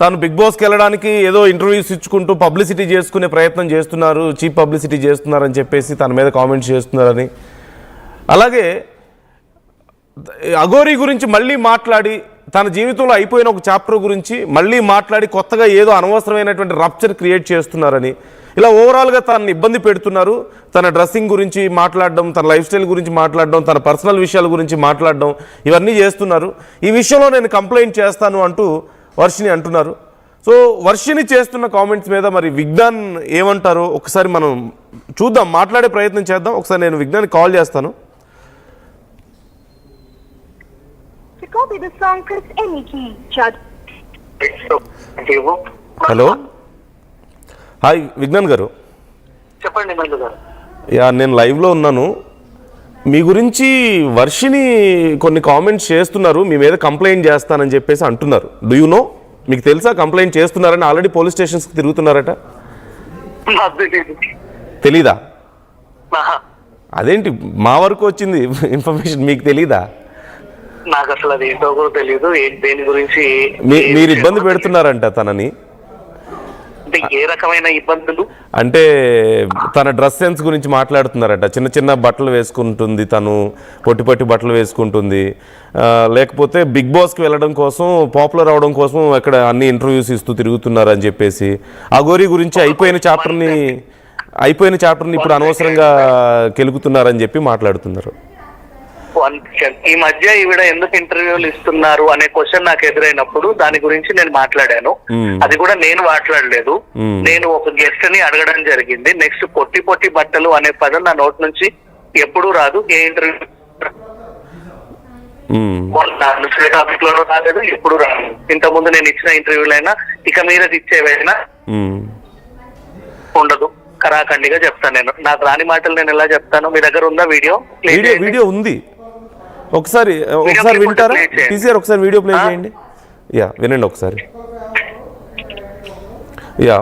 తాను బిగ్ బాస్కి వెళ్ళడానికి ఏదో ఇంటర్వ్యూస్ ఇచ్చుకుంటూ పబ్లిసిటీ చేసుకునే ప్రయత్నం చేస్తున్నారు, చీప్ పబ్లిసిటీ చేస్తున్నారని చెప్పేసి తన మీద కామెంట్స్ చేస్తున్నారని, అలాగే అఘోరీ గురించి మళ్ళీ మాట్లాడి తన జీవితంలో అయిపోయిన ఒక చాప్టర్ గురించి మళ్ళీ మాట్లాడి కొత్తగా ఏదో అనవసరమైనటువంటి రప్చర్ క్రియేట్ చేస్తున్నారని, ఇలా ఓవరాల్గా తనని ఇబ్బంది పెడుతున్నారు. తన డ్రెస్సింగ్ గురించి మాట్లాడడం, తన లైఫ్ స్టైల్ గురించి మాట్లాడడం, తన పర్సనల్ విషయాల గురించి మాట్లాడడం, ఇవన్నీ చేస్తున్నారు. ఈ విషయంలో నేను కంప్లైంట్ చేస్తాను అంటూ వర్షిని అంటున్నారు. సో వర్షిని చేస్తున్న కామెంట్స్ మీద మరి విజ్ఞాన్ ఏమంటారో ఒకసారి మనం చూద్దాం, మాట్లాడే ప్రయత్నం చేద్దాం. ఒకసారి నేను విజ్ఞానికి కాల్ చేస్తాను. హలో, హాయ్ విజ్ఞాన్ గారు. చెప్పండి గారు. యా, నేను లైవ్లో ఉన్నాను. మీ గురించి వర్షిని కొన్ని కామెంట్స్ చేస్తున్నారు, మీ మీద కంప్లైంట్ చేస్తానని చెప్పేసి అంటున్నారు. Do you know? మీకు తెలుసా కంప్లైంట్ చేస్తున్నారని? ఆల్రెడీ పోలీస్ స్టేషన్స్కి తిరుగుతున్నారట. తెలీదా? అదేంటి మా వరకు వచ్చింది ఇన్ఫర్మేషన్, మీకు తెలీదా? నాకు అసలు అది ఏంటో కూడా తెలియదు. దేని గురించి మీరు ఇబ్బంది పెడుతున్నారంట తనని. ఏ రకమైన ఇబ్బందులు అంటే తన డ్రెస్ సెన్స్ గురించి మాట్లాడుతున్నారట. చిన్న చిన్న బట్టలు వేసుకుంటుంది, తను పొట్టి పొట్టి బట్టలు వేసుకుంటుంది, లేకపోతే బిగ్ బాస్కి వెళ్ళడం కోసం, పాపులర్ అవడం కోసం అక్కడ అన్ని ఇంటర్వ్యూస్ ఇస్తూ తిరుగుతున్నారని చెప్పేసి, అఘోరీ గురించి అయిపోయిన చాప్టర్ని ఇప్పుడు అనవసరంగా కెలుగుతున్నారని చెప్పి మాట్లాడుతున్నారు. ఈ మధ్య ఈవిడ ఎందుకు ఇంటర్వ్యూలు ఇస్తున్నారు అనే క్వశ్చన్ నాకు ఎదురైనప్పుడు దాని గురించి నేను మాట్లాడాను. అది కూడా నేను మాట్లాడలేదు, నేను ఒక గెస్ట్ ని అడగడం జరిగింది. నెక్స్ట్ పొట్టి పొట్టి బట్టలు అనే పదం నా నోట్ నుంచి ఎప్పుడూ రాదు. ఏ ఇంటర్వ్యూ టాపిక్ లోనూ రాలేదు, ఎప్పుడు రాదు. ఇంతకుముందు నేను ఇచ్చిన ఇంటర్వ్యూలైనా ఇక మీద ఇచ్చేవైనా ఉండదు. కరాఖండిగా చెప్తాను. నేను నాకు రాని మాటలు నేను ఎలా చెప్తాను? మీ దగ్గర ఉందా వీడియో? వీడియో ఉంది, ఒకసారి వింటారా? టీసీఆర్ ఒకసారి వీడియో ప్లే చేయండి. యా, వినండి ఒకసారి. యా,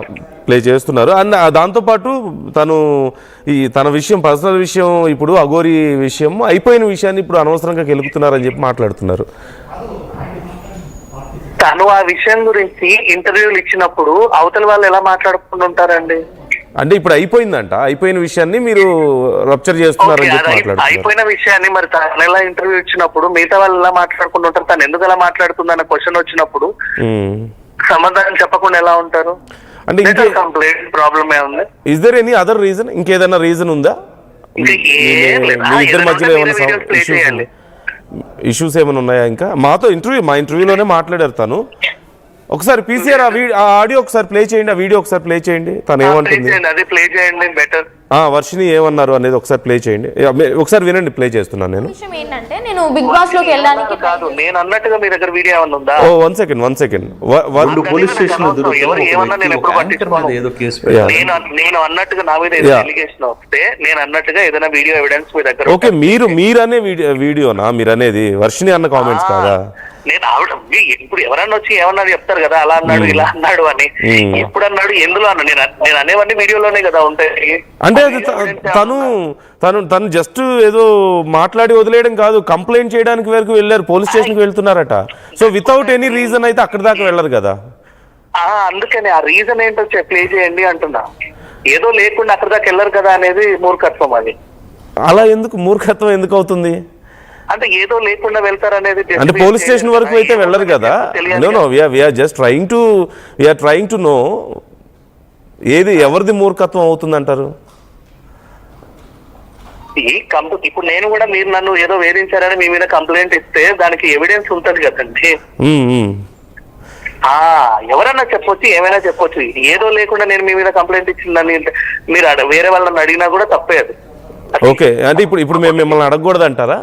ప్లే చేస్తున్నారు. అండ్ దాంతోపాటు తన విషయం, పర్సనల్ విషయం, ఇప్పుడు అఘోరీ విషయం అయిపోయిన విషయాన్ని ఇప్పుడు అనవసరంగా కెలుగుతున్నారని చెప్పి మాట్లాడుతున్నారు. తను ఆ విషయం గురించి ఇంటర్వ్యూలు ఇచ్చినప్పుడు అవతల వాళ్ళు ఎలా మాట్లాడుకుంటుంటారండి? అంటే ఇప్పుడు అయిపోయిందంట, అయిపోయిన విషయాన్ని మీరు రప్చర్ చేస్తున్నారని చెప్పి మాట్లాడుతున్నారు. అయిపోయిన విషయాన్ని మరి తను ఎలా ఇంటర్వ్యూ ఇచ్చినప్పుడు మిగతా వాళ్ళు ఎలా మాట్లాడుకుంటుంటారు? తను ఎందుకు ఎలా మాట్లాడుతుంది అన్న క్వశ్చన్ వచ్చినప్పుడు సమాధానం చెప్పకుండా ఎలా ఉంటారు? అంటే కంప్లీట్ ప్రాబ్లమ్ ఏముంది? Is there any other reason? ఇంకేదైనా రీజన్ ఉందా? మీ ఇద్దరి మధ్యలో ఏమైనా ఇష్యూస్ ఏమైనా ఉన్నాయా? ఇంకా మా ఇంటర్వ్యూలోనే మాట్లాడారు తను. ఒకసారి పీసీఆర్ ఆ ఆడియో ఒకసారి ప్లే చేయండి, ఆ వీడియో ఒకసారి ప్లే చేయండి. తను ఏమంటుంది, వర్షిని ఏమన్నారు అనేది ఒకసారి ప్లే చేయండి. ఒకసారి వినండి, ప్లే చేస్తున్నాను నేను. నేను బిగ్ బాస్ లోకి వెళ్ళడానికి కాదు, నేను అన్నట్టుగా మీ దగ్గర వీడియో ఏమన్నా ఉందా? ఓ వన్ సెకండ్. పోలీస్ స్టేషన్ నేను అన్నట్టుగా నా మీద అలిగేషన్ వస్తే నేను అన్నట్టుగా ఏదైనా వీడియో ఎవిడెన్స్ మీ దగ్గర? ఓకే, మీరనే వీడియోనా? మీరు అనేది వర్షిని అన్న కామెంట్స్ కాదా? నేను ఆవిడ ఇప్పుడు ఎవరన్నా వచ్చి ఏమన్నా చెప్తారు కదా, అలా అన్నాడు ఇలా అన్నాడు అని. ఎప్పుడు అన్నాడు, ఎందులో అన్నాడు? నేను అనేవన్నీ వీడియోలోనే కదా ఉంటాయి. అంటే తను జస్ట్ ఏదో మాట్లాడి వదిలేయడం కాదు, కంప్లైంట్ చేయడానికి వరకు వెళ్ళారు, పోలీస్ స్టేషన్కి వెళ్తున్నారట. సో వితౌట్ ఎనీ రీజన్ అయితే అక్కడి దాకా వెళ్ళరు కదా. అందుకని ఆ రీజన్ ఏంటో ప్లే చేయండి అంటున్నా. ఏదో లేకుండా అక్కడి దాకా వెళ్ళరు కదా అనేది మూర్ఖత్వం. అది అలా ఎందుకు మూర్ఖత్వం ఎందుకు అవుతుంది? అంటే ఏదో లేకుండా వెళ్తారనేది. అంటే పోలీస్ స్టేషన్ వరకు అయితే వెళ్ళరు కదా. No we are just trying to know ఏది ఎవరిది మూర్ఖత్వం అవుతుంది అంటారు? ఇప్పుడు నేను కూడా మీరు నన్ను ఏదో వేధించారని మీ మీద కంప్లైంట్ ఇస్తే దానికి ఎవిడెన్స్ ఉంటది కదండి. ఎవరన్నా చెప్పొచ్చు, ఏమైనా చెప్పొచ్చు. ఏదో లేకుండా నేను మీ మీద కంప్లైంట్ ఇచ్చిందని మీరు వేరే వాళ్ళని అడిగినా కూడా తప్పేది. ఓకే, అంటే ఇప్పుడు మేము మిమ్మల్ని అడగకూడదు అంటారా?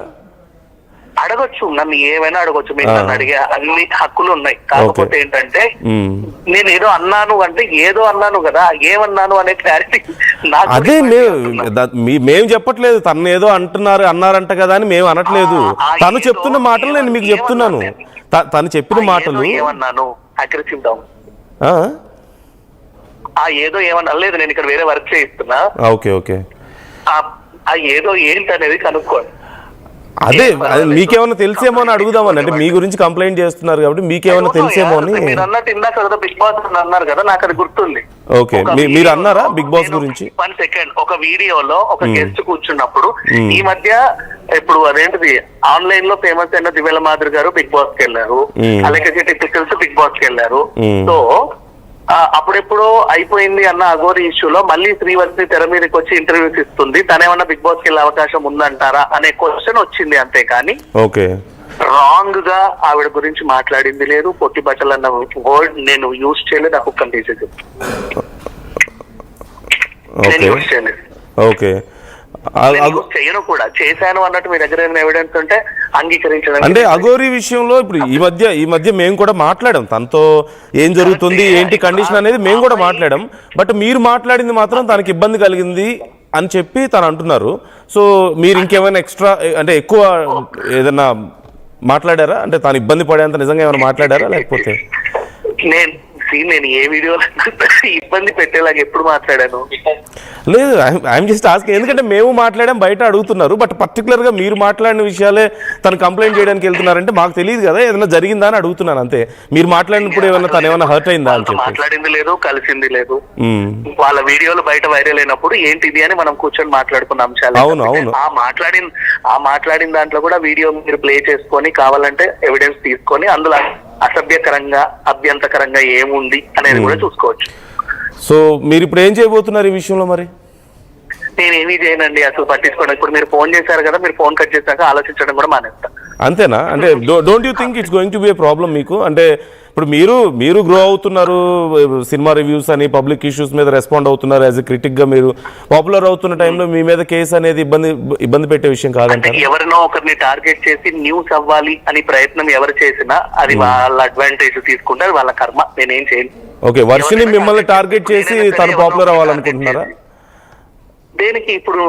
అడగొచ్చు, నన్ను ఏమైనా అడగొచ్చు. మీరు నన్ను అడిగే అన్ని హక్కులు ఉన్నాయి. కాకపోతే ఏంటంటే నేను ఏదో అన్నాను అంటే ఏదో అన్నాను కదా, ఏమన్నాను అనే క్లారిటీ అదే. మేము చెప్పట్లేదు తను ఏదో అన్నారంట కదా అని మేము అనట్లేదు. తను చెప్తున్న మాటలు నేను మీకు చెప్తున్నాను. తను చెప్పిన మాటలు ఏమన్నాను? అగ్రెసివ్ డౌన్ ఏదో ఏమన్నా లేదు. నేను ఇక్కడ వేరే వర్క్ చేయిస్తున్నా. ఓకే ఏదో ఏంటి అనేది కనుక్కోండి. అదే మీకేమైనా తెలిసేమో అని అడుగుదామని, అంటే మీ గురించి కంప్లైంట్ చేస్తున్నారు కాబట్టి మీకేమైనా తెలిసేమో అని. మీరు అన్నట్టు ఇందాక కదా బిగ్ బాస్ అన్నారు కదా, నాకు అది గుర్తుంది. ఓకే, మీరు అన్నారా బిగ్ బాస్ గురించి? 1 సెకండ్, ఒక వీడియోలో ఒక గెస్ట్ కూర్చున్నప్పుడు ఈ మధ్య ఇప్పుడు అదేంటిది ఆన్లైన్ లో ఫేమస్ అయిన దివ్యల మాధురి గారు బిగ్ బాస్ కి వెళ్ళారు, అలాగే పిక్చర్స్ బిగ్ బాస్ కి వెళ్ళారు. సో అప్పుడెప్పుడో అయిపోయింది అన్న అఘోరి ఇష్యూలో మళ్ళీ శ్రీవర్తి తెర మీదకి వచ్చి ఇంటర్వ్యూస్ ఇస్తుంది, తనేమన్నా బిగ్ బాస్ కి వెళ్ళే అవకాశం ఉందంటారా అనే క్వశ్చన్ వచ్చింది. అంతే కానీ ఓకే రాంగ్ గా ఆవిడ గురించి మాట్లాడింది లేదు, పొట్టి బట్టలు అన్న వర్డ్ నేను యూజ్ చేయలేదు. ఆ కుక్కని తీసేది నేను యూజ్ చేయలేదు. ఓకే, చేయను కూడా, చేశాను అన్నట్టు మీ దగ్గర ఏమైనా ఎవిడెన్స్ ఉంటే అంగీకరించడం. అంటే అఘోరి విషయంలో ఇప్పుడు ఈ మధ్య మేము కూడా మాట్లాడాం, తనతో ఏం జరుగుతుంది ఏంటి కండిషన్ అనేది మేము కూడా మాట్లాడాం. బట్ మీరు మాట్లాడింది మాత్రం తనకి ఇబ్బంది కలిగింది అని చెప్పి తను అంటున్నారు. సో మీరు ఇంకేమైనా ఎక్స్ట్రా అంటే ఎక్కువ ఏదైనా మాట్లాడారా? అంటే తాను ఇబ్బంది పడేంత నిజంగా ఏమైనా మాట్లాడారా లేకపోతే? నేను ఏ వీడియోలో ఇబ్బంది పెట్టేలాగా ఎప్పుడు మాట్లాడాను? లేదు, ఐఎమ్ జస్ట్ ఆస్కింగ్. ఎందుకంటే మేము మాట్లాడాం, బయట అడుగుతున్నారు. బట్ పర్టికులర్ గా మీరు మాట్లాడిన విషయాలే తను కంప్లైంట్ చేయడానికి వెళ్తున్నారంటే మాకు తెలియదు కదా, ఏదైనా జరిగిందా అని అడుగుతున్నాను అంతే. మీరు మాట్లాడినప్పుడు ఏమైనా తను ఏమైనా హర్ట్ అయిందా అని చెప్పి? మాట్లాడింది లేదు, కలిసింది లేదు. వాళ్ళ వీడియోలు బయట వైరల్ అయినప్పుడు ఏంటిది అని మనం కూర్చొని మాట్లాడుకున్న అంశాలు. అవును అవును. ఆ మాట్లాడిన దాంట్లో కూడా వీడియో మీరు ప్లే చేసుకొని కావాలంటే ఎవిడెన్స్ తీసుకొని అందులో అసభ్యకరంగా అభ్యంతకరంగా ఏముంది అనేది కూడా చూసుకోవచ్చు. సో మీరు ఇప్పుడు ఏం చేయబోతున్నారు ఈ విషయంలో? మరి నేనేమీ చేయనండి, అసలు పట్టించుకోండి. ఇప్పుడు మీరు ఫోన్ చేశారు కదా, మీరు ఫోన్ కట్ చేశాక ఆలోచించడం కూడా మానేస్తా. అంతేనా? అంటే don't you think it's going to be A problem మీకు? అంటే ఇప్పుడు మీరు గ్రో అవుతున్నారు, సినిమా రివ్యూస్ అని పబ్లిక్ ఇష్యూస్ మీద రెస్పాండ్ అవుతున్నారు, యాజ్ ఎ క్రిటిక్ గా మీరు పాపులర్ అవుతున్న టైంలో మీ మీద కేసు అనేది ఇబ్బంది పెట్టే విషయం కాదంటే? ఎవరినో ఒకరిని టార్గెట్ చేసి న్యూస్ అవ్వాలి అని ప్రయత్నం ఎవరు చేసినా అది వాళ్ళ అడ్వాంటేజ్ తీసుకుంటారు, వాళ్ళ కర్మ. నేనేం చేయను. ఓకే, వర్షిని మిమ్మల్ని టార్గెట్ చేసి తను పాపులర్ అవ్వాలనుకుంటున్నారా? దేనికి? ఇప్పుడు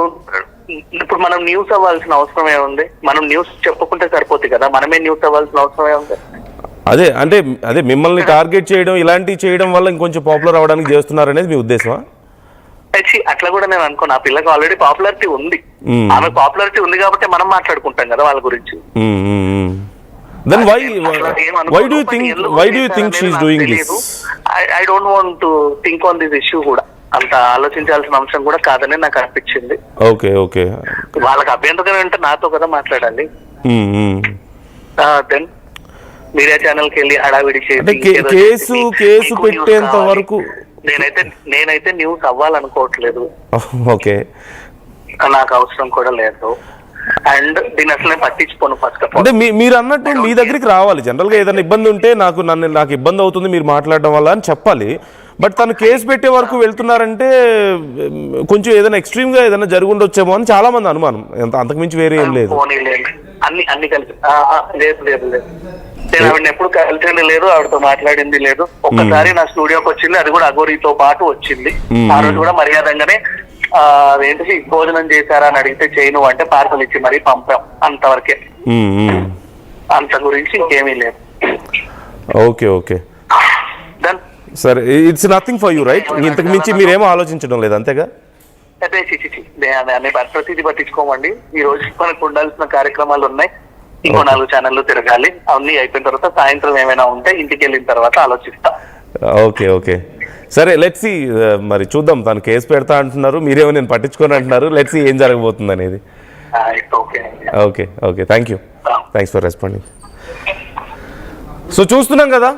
మనం న్యూస్ అవ్వాల్సిన అవసరం ఏముంది? మనం న్యూస్ చెప్పుకుంటే సరిపోతుంది కదా, మనమే న్యూస్ అవ్వాల్సిన అవసరం ఏముంది? అదే మిమ్మల్ని టార్గెట్ చేయడం ఇలాంటివి చేయడం వల్ల ఇంకొంచెం పాపులర్ అవ్వడానికి చేస్తున్నారు అనేది మీ ఉద్దేశమా? అట్లా కూడా నేను అనుకోను. ఆ పిల్లకి ఆల్రెడీ పాపులారిటీ ఉంది, ఆమె పాపులారిటీ ఉంది కాబట్టి మనం మాట్లాడుకుంటాం కదా వాళ్ళ గురించి. Then why do you think she is doing this? I don't want to think on this issue కూడా. అంత ఆలోచించాల్సిన అంశం కూడా కాదని నాకు అనిపించింది. ఓకే ఓకే, వాళ్ళకి అభ్యంతరం అంటే నాతో కదా మాట్లాడాలి. దెన్ మీడియా ఛానల్ కి వెళ్ళి హడావిడి చేసి కేసు పెట్టేంత వరకు నేనైతే న్యూస్ అవ్వాలనుకోవట్లేదు. ఓకే, నాకు అవసరం కూడా లేదు. అండ్ దీని అసలే పట్టించుకోను. ఫస్ట్ ఆఫ్ ఆల్ అంటే మీరు అన్నట్టు మీ దగ్గరికి రావాలి. జనరల్ గా ఏదైనా ఇబ్బంది ఉంటే నాకు ఇబ్బంది అవుతుంది మీరు మాట్లాడడం వల్ల అని చెప్పాలి. బట్ తను కేసు పెట్టే వరకు వెళ్తున్నారంటే కొంచెం ఏదైనా ఎక్స్ట్రీమ్ గా ఏదైనా జరిగి ఉండొచ్చేమో అని చాలా మంది అనుమానం. అంతకుమించి వేరే ఏం లేదు. అన్ని కలిసి లేదు నేను ఆవిడని ఎప్పుడు కలిసింది లేదు, ఆవిడతో మాట్లాడింది లేదు. ఒక్కసారి నా స్టూడియోకి వచ్చింది, అది కూడా అఘోరితో పాటు వచ్చింది. ఆ రోజు కూడా మర్యాదంగానే ఏంటి భోజనం చేశారా అని అడిగితే చేయను అంటే పార్సల్ ఇచ్చి మరీ పంపాం, అంతవరకే. అంత గురించి ఇంకేమీ లేదు. ఓకే ఓకే, సరే. It's nothing for you right? ఇంతకు మించి మీరేమో ఆలోచించడం లేదు అంతేగా? అదే ప్రతిదీ పట్టించుకోమండి. ఈ రోజు మనకు ఉండాల్సిన కార్యక్రమాలు ఉన్నాయి, ఇంకో 4 ఛానళ్ళు తిరగాలి. అవన్నీ అయిపోయిన తర్వాత సాయంత్రం ఏమైనా ఉంటే ఇంటికి వెళ్ళిన తర్వాత ఆలోచిస్తా. ఓకే ఓకే, సరే. Let's see. మరి చూద్దాం. తను కేసు పెడతా అంటున్నారు, మీరేమో నేను పట్టించుకొని అంటున్నారు. లెట్స్ సీ ఏం జరగబోతుంది అనేది. Okay okay, thank you, thanks for responding. So చూస్తున్నాం కదా,